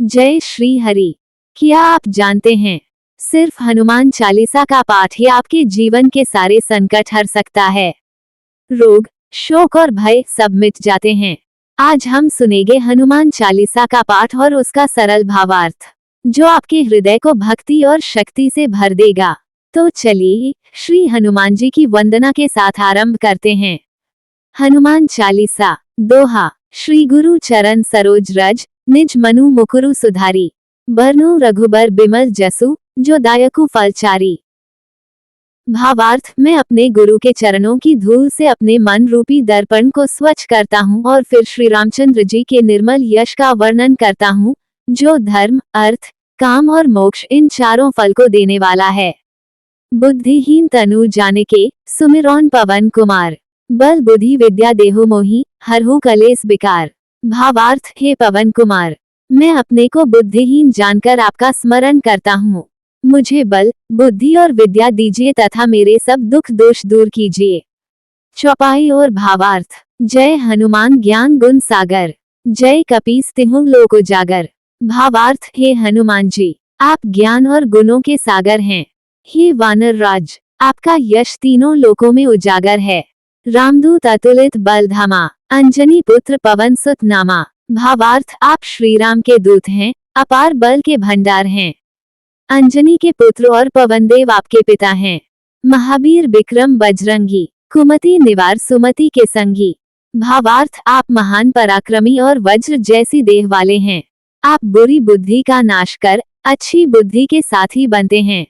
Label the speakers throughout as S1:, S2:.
S1: जय श्री हरि। क्या आप जानते हैं, सिर्फ हनुमान चालीसा का पाठ ही आपके जीवन के सारे संकट हर सकता है। रोग, शोक और भय सब मिट जाते हैं। आज हम सुनेंगे हनुमान चालीसा का पाठ और उसका सरल भावार्थ, जो आपके हृदय को भक्ति और शक्ति से भर देगा। तो चलिए श्री हनुमान जी की वंदना के साथ आरंभ करते हैं। हनुमान चालीसा। दोहा। श्री गुरु चरण सरोज रज, निज मनु मुकुरु सुधारी। बरनु रघुबर बिमल जसु, जो दायकु फलचारी। भावार्थ, मैं अपने गुरु के चरणों की धूल से अपने मन रूपी दर्पण को स्वच्छ करता हूँ और फिर श्री रामचंद्र जी के निर्मल यश का वर्णन करता हूँ, जो धर्म, अर्थ, काम और मोक्ष इन चारों फल को देने वाला है। बुद्धिहीन तनु जानिके, सुमिरौन पवन कुमार। बल बुद्धि विद्या देहु मोहि, हरहु कलेस बिकार। भावार्थ, हे पवन कुमार, मैं अपने को बुद्धिहीन जानकर आपका स्मरण करता हूँ। मुझे बल, बुद्धि और विद्या दीजिए तथा मेरे सब दुख दोष दूर कीजिए। चौपाई और भावार्थ। जय हनुमान ज्ञान गुण सागर, जय कपीस तिहुँ लोक उजागर। भावार्थ, हे हनुमान जी, आप ज्ञान और गुणों के सागर हैं। हे वानर राज, आपका यश तीनों लोकों में उजागर है। रामदूत अतुलित बल धामा, अंजनी पुत्र पवन सुत नामा। भावार्थ, आप श्री राम के दूत हैं, अपार बल के भंडार हैं। अंजनी के पुत्र और पवनदेव आपके पिता हैं। महावीर विक्रम बजरंगी, कुमति निवार सुमति के संगी। भावार्थ, आप महान पराक्रमी और वज्र जैसी देह वाले हैं। आप बुरी बुद्धि का नाश कर अच्छी बुद्धि के साथी बनते हैं।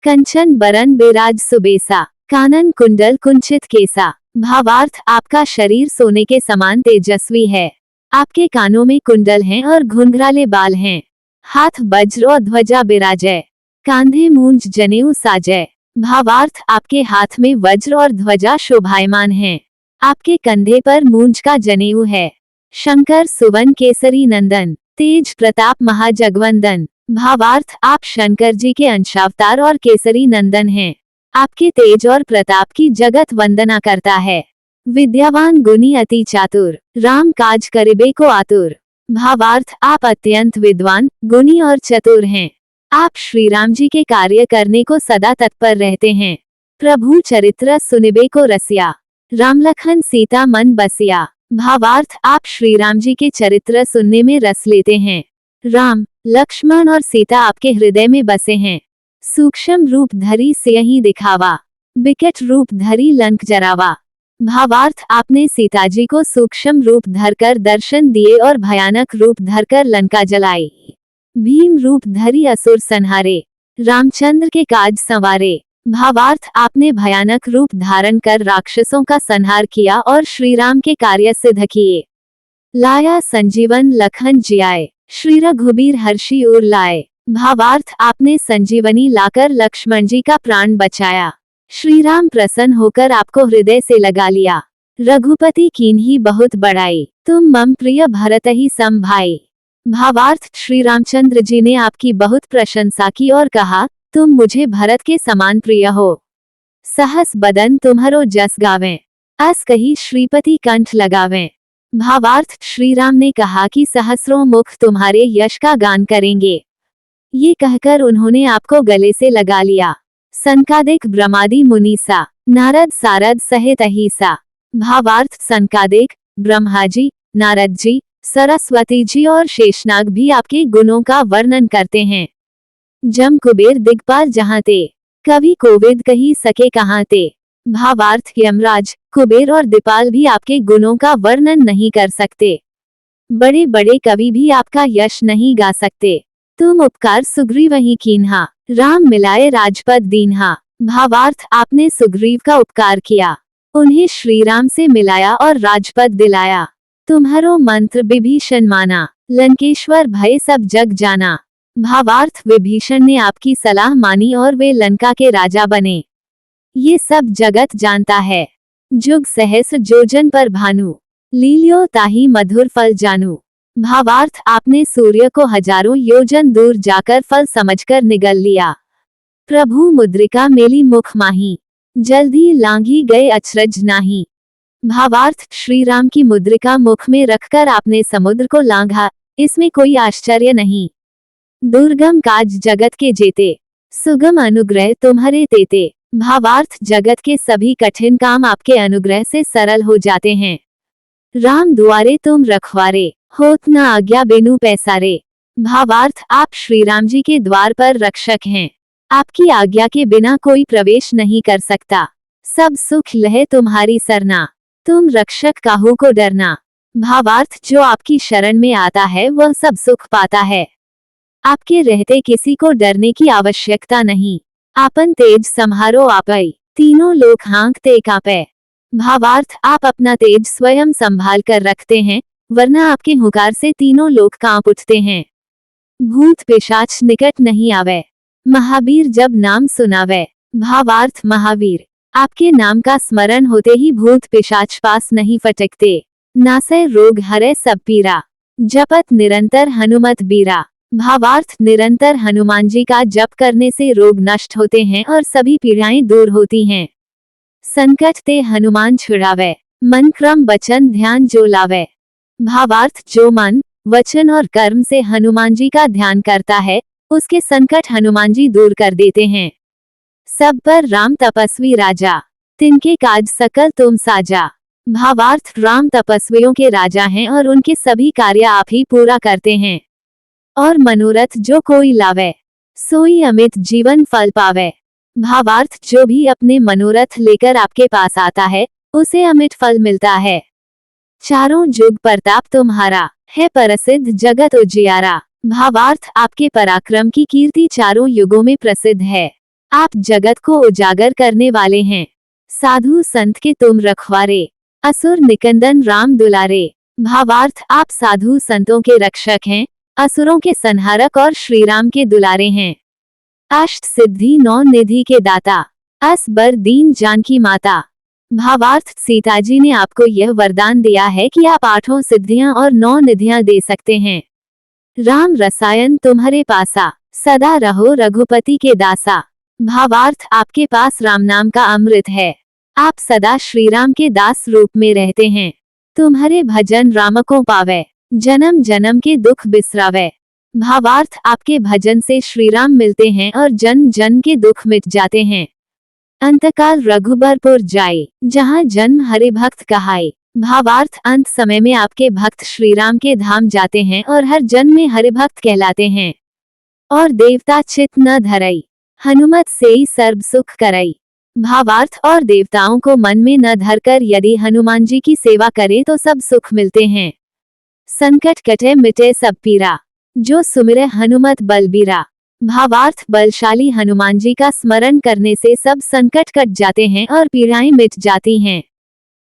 S1: कंचन बरन बिराज सुबेसा, कानन कुंडल कुंचित केसा। भावार्थ, आपका शरीर सोने के समान तेजस्वी है। आपके कानों में कुंडल हैं और घुंघराले बाल हैं। हाथ वज्र और ध्वजा बिराजय, कांधे मूंज जनेऊ साजय। भावार्थ, आपके हाथ में वज्र और ध्वजा शोभायमान हैं। आपके कंधे पर मूंज का जनेऊ है। शंकर सुवन केसरी नंदन, तेज प्रताप महाजगवंदन। भावार्थ, आप शंकर जी के अंशावतार और केसरी नंदन हैं। आपके तेज और प्रताप की जगत वंदना करता है। विद्यावान गुणी अति चातुर, राम काज करिबे को आतुर। भावार्थ, आप अत्यंत विद्वान, गुणी और चतुर हैं। आप श्री राम जी के कार्य करने को सदा तत्पर रहते हैं। प्रभु चरित्र सुनिबे को रसिया, राम लखन सीता मन बसिया। भावार्थ, आप श्री राम जी के चरित्र सुनने में रस लेते हैं। राम, लक्ष्मण और सीता आपके हृदय में बसे हैं। सूक्ष्म रूप धरी सियहि दिखावा, बिकट रूप धरी लंक जरावा। भावार्थ, आपने सीता जी को सूक्ष्म रूप धरकर दर्शन दिए और भयानक रूप धरकर लंका जलाई। भीम रूप धरी असुर संहारे, रामचंद्र के काज संवारे। भावार्थ, आपने भयानक रूप धारण कर राक्षसों का संहार किया और श्री राम के कार्य सिद्ध किए। लाया संजीवन लखन जियाए, श्री रघुबीर हर्षि उर लाए। भावार्थ, आपने संजीवनी लाकर लक्ष्मण जी का प्राण बचाया। श्री राम प्रसन्न होकर आपको हृदय से लगा लिया। रघुपति कीन्ही बहुत बड़ाई, तुम मम प्रिय भरत ही सम भाई। भावार्थ, श्री रामचंद्र जी ने आपकी बहुत प्रशंसा की और कहा, तुम मुझे भरत के समान प्रिय हो। सहस बदन तुम्हारो जस गावें, अस कही श्रीपति कंठ लगावें। भावार्थ, श्री राम ने कहा कि सहस्रों मुख तुम्हारे यश का गान करेंगे। ये कहकर उन्होंने आपको गले से लगा लिया। संकादिक ब्रह्मादि मुनीसा, नारद सारद सहित अहिसा। भावार्थ, संकादिक, ब्रह्मा जी, नारद जी, सरस्वती जी और शेषनाग भी आपके गुणों का वर्णन करते हैं। जम कुबेर दिग्पाल जहाँ ते, कवि कोविद कही सके कहाँ ते। भावार्थ, यमराज, कुबेर और दिपाल भी आपके गुणों का वर्णन नहीं कर सकते। बड़े बड़े कवि भी आपका यश नहीं गा सकते। तुम उपकार सुग्रीव ही कीन्हा, राम मिलाए राजपद दीन्हा। भावार्थ, आपने सुग्रीव का उपकार किया, उन्हें श्री राम से मिलाया और राजपद दिलाया। तुम्हारो मंत्र विभीषण माना, लंकेश्वर भय सब जग जाना। भावार्थ, विभीषण ने आपकी सलाह मानी और वे लंका के राजा बने। ये सब जगत जानता है। जुग सहस्र जोजन पर भानु, लील्यो ताहि मधुर फल जानू। भावार्थ, आपने सूर्य को हजारों योजन दूर जाकर फल समझकर निगल लिया। प्रभु मुद्रिका मेली मुख माही, जल्दी लांघी गए अचरज नाही। भावार्थ, श्री राम की मुद्रिका मुख में रखकर आपने समुद्र को लांघा, इसमें कोई आश्चर्य नहीं। दुर्गम काज जगत के जेते, सुगम अनुग्रह तुम्हारे तेते। भावार्थ, जगत के सभी कठिन काम आपके अनुग्रह से सरल हो जाते हैं। राम दुआरे तुम रखवारे, होत न आज्ञा बिनु पैसारे। भावार्थ, आप श्री राम जी के द्वार पर रक्षक हैं। आपकी आज्ञा के बिना कोई प्रवेश नहीं कर सकता। सब सुख लहे तुम्हारी सरना, तुम रक्षक काहू को डरना। भावार्थ, जो आपकी शरण में आता है वह सब सुख पाता है। आपके रहते किसी को डरने की आवश्यकता नहीं। आपन तेज सम्हारो आपै, तीनों लोक हाँकते कांपै। भावार्थ, आप अपना तेज स्वयं संभाल कर रखते हैं, वरना आपके हुंकार से तीनों लोक कांप उठते हैं। भूत पिशाच निकट नहीं आवे, महावीर जब नाम सुनावे। भावार्थ, महावीर, आपके नाम का स्मरण होते ही भूत पिशाच पास नहीं फटकते। नासै रोग हरै सब पीरा, जपत निरंतर हनुमत बीरा। भावार्थ, निरंतर हनुमान जी का जप करने से रोग नष्ट होते हैं और सभी पीड़ाएं दूर होती हैं। संकट ते हनुमान छुड़ावे, मन क्रम वचन ध्यान जो लावे। भावार्थ, जो मन, वचन और कर्म से हनुमान जी का ध्यान करता है, उसके संकट हनुमान जी दूर कर देते हैं। सब पर राम तपस्वी राजा, तिनके काज सकल तुम साजा। भावार्थ, राम तपस्वियों के राजा हैं और उनके सभी कार्य आप ही पूरा करते हैं। और मनोरथ जो कोई लावे, सोई अमित जीवन फल पावे। भावार्थ, जो भी अपने मनोरथ लेकर आपके पास आता है, उसे अमित फल मिलता है। चारों जुग प्रताप तुम्हारा, है प्रसिद्ध जगत उजियारा। भावार्थ, आपके पराक्रम की कीर्ति चारों युगों में प्रसिद्ध है। आप जगत को उजागर करने वाले हैं। साधु संत के तुम रखवारे, असुर निकंदन राम दुलारे। भावार्थ, आप साधु संतों के रक्षक हैं, असुरों के संहारक और श्री राम के दुलारे हैं। अष्ट सिद्धि नौ निधि के दाता, अस बर दीन जानकी माता। भावार्थ, सीता जी ने आपको यह वरदान दिया है कि आप 8 सिद्धियां और 9 निधियां दे सकते हैं। राम रसायन तुम्हारे पासा, सदा रहो रघुपति के दासा। भावार्थ, आपके पास राम नाम का अमृत है। आप सदा श्री राम के दास रूप में रहते हैं। तुम्हारे भजन राम को पावे, जन्म जन्म के दुख बिसरावे। भावार्थ, आपके भजन से श्री राम मिलते हैं और जन्म जन्म के दुख मिट जाते हैं। अंतकाल रघुबरपुर जाए, जहाँ जन्म हरि भक्त कहाए। भावार्थ, अंत समय में आपके भक्त श्री राम के धाम जाते हैं और हर जन्म में हरि भक्त कहलाते हैं। और देवता चित न धरई, हनुमत से ही सर्व सुख करई। भावार्थ, और देवताओं को मन में न धरकर यदि हनुमान जी की सेवा करे तो सब सुख मिलते हैं। संकट कटे मिटे सब पीरा, जो सुमिरे हनुमत बलबीरा। भावार्थ, बलशाली हनुमान जी का स्मरण करने से सब संकट कट जाते हैं और पीड़ाएं मिट जाती हैं।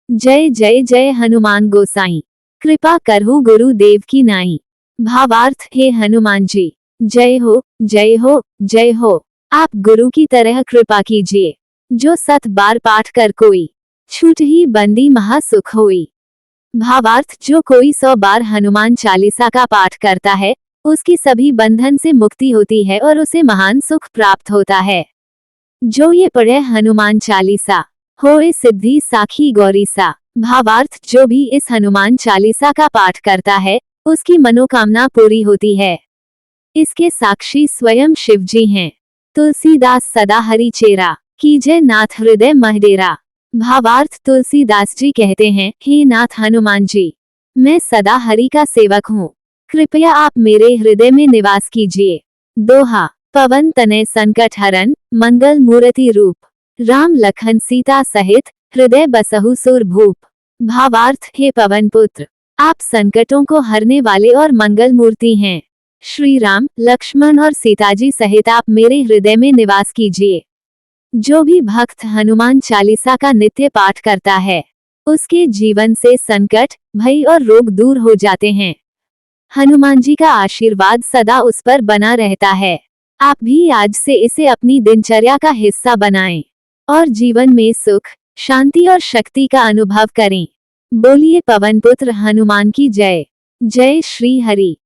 S1: जय जय जय हनुमान गोसाई, कृपा करहु गुरु देव की नाई। भावार्थ, हे हनुमान जी, जय हो जय हो जय हो। आप गुरु की तरह कृपा कीजिए, जो 7 बार पाठ कर कोई, छूट ही बंदी महासुख होई। भावार्थ, जो कोई 100 बार हनुमान चालीसा का पाठ करता है, उसकी सभी बंधन से मुक्ति होती है और उसे महान सुख प्राप्त होता है। जो ये पढ़े हनुमान चालीसा, होए सिद्धि साखी गौरीसा। भावार्थ, जो भी इस हनुमान चालीसा का पाठ करता है, उसकी मनोकामना पूरी होती है। इसके साक्षी स्वयं शिव जी हैं। तुलसीदास सदा हरि चेरा, कीजय नाथ हृदय महडेरा। भावार्थ, तुलसीदास जी कहते हैं, हे नाथ हनुमान जी, मैं सदा हरि का सेवक हूँ, कृपया आप मेरे हृदय में निवास कीजिए। दोहा, पवन तनय संकट हरन, मंगल मूर्ति रूप। राम लखन सीता सहित, हृदय बसहु सुर भूप। भावार्थ, हे पवन पुत्र, आप संकटों को हरने वाले और मंगल मूर्ति हैं। श्री राम, लक्ष्मण और सीताजी सहित आप मेरे हृदय में निवास कीजिए। जो भी भक्त हनुमान चालीसा का नित्य पाठ करता है, उसके जीवन से संकट, भय और रोग दूर हो जाते हैं। हनुमान जी का आशीर्वाद सदा उस पर बना रहता है। आप भी आज से इसे अपनी दिनचर्या का हिस्सा बनाएं और जीवन में सुख, शांति और शक्ति का अनुभव करें। बोलिए पवन पुत्र हनुमान की जय। जय श्री हरि।